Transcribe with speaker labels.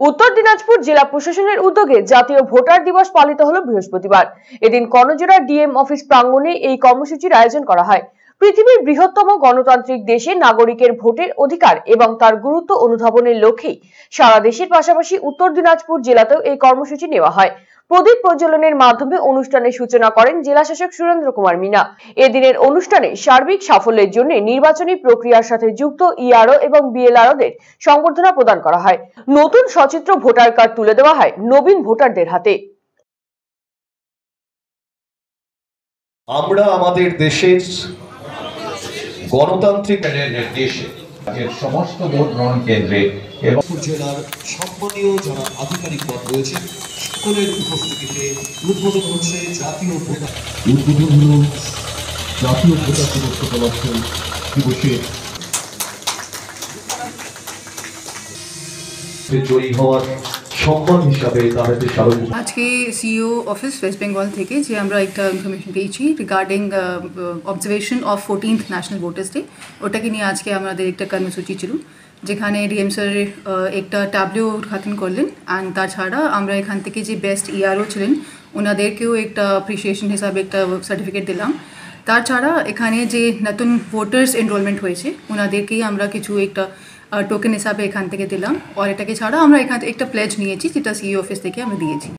Speaker 1: উত্তর দিনাজপুর জেলা প্রশাসনের উদ্যোগে জাতীয় ভোটার দিবস পালিত হলো বৃহস্পতিবার। এদিন কর্ণজোড়া ডিএম অফিস প্রাঙ্গণে এই কর্মসূচির আয়োজন করা হয়। পৃথিবীর বৃহত্তম গণতান্ত্রিক দেশে নাগরিকের ভোটের অধিকার এবং তার গুরুত্ব অনুধাবনের লক্ষ্যেই সারা দেশের পাশাপাশি উত্তর দিনাজপুর জেলাতেও এই কর্মসূচি নেওয়া হয়। প্রদীপ প্রজ্বলনের মাধ্যমে অনুষ্ঠানের সূচনা করেন জেলাশাসক সুরেন্দ্র কুমার মিনা। এদিনের অনুষ্ঠানে সার্বিক সাফল্যের জন্য নির্বাচনী প্রক্রিয়ার সাথে যুক্ত ইআরও এবং বিএলআরওদের সংবর্ধনা প্রদান করা হয়। নতুন সচিত্র ভোটার কার্ড তুলে দেওয়া হয় নবীন ভোটারদের হাতে।
Speaker 2: আমরা আমাদের দেশের গণতান্ত্রিক নির্দেশে সমস্ত ভোট গ্রহণ কেন্দ্রে এবং
Speaker 3: জেলার সম্মানীয় যারা আধিকারিক পদ রয়েছে সকলের উপস্থিতিতে উদ্বোধন হচ্ছে জাতীয় ভোটার দিবস উপলক্ষে
Speaker 2: জয়ী হওয়ার সম্মান হিসাবে তাদের
Speaker 4: আজকে সিইও অফিস ওয়েস্ট বেঙ্গল থেকে যে আমরা একটা ইনফরমেশন পেয়েছি regarding observation of 14th national voters day, ওটাকে নিয়ে আজকে আমাদের একটা কর্মসূচি ছিল, যেখানে ডিএম স্যার একটা ট্যাবলো উদ্ঘাটন করলেন। অ্যান্ড তাছাড়া আমরা এখান থেকে যে বেস্ট ইআরও ছিলেন ওনাদেরকেও একটা অ্যাপ্রিসিয়েশন হিসাবে একটা সার্টিফিকেট দিলাম। তাছাড়া এখানে যে নতুন ভোটার্স এনরোলমেন্ট হয়েছে ওনাদেরকেই আমরা কিছু একটা টোকেন হিসাবে এখান থেকে দিলাম। আর এটাকে ছাড়া আমরা এখান থেকে একটা প্লেজ নিয়েছি যেটা সিইও অফিস থেকে আমরা দিয়েছি।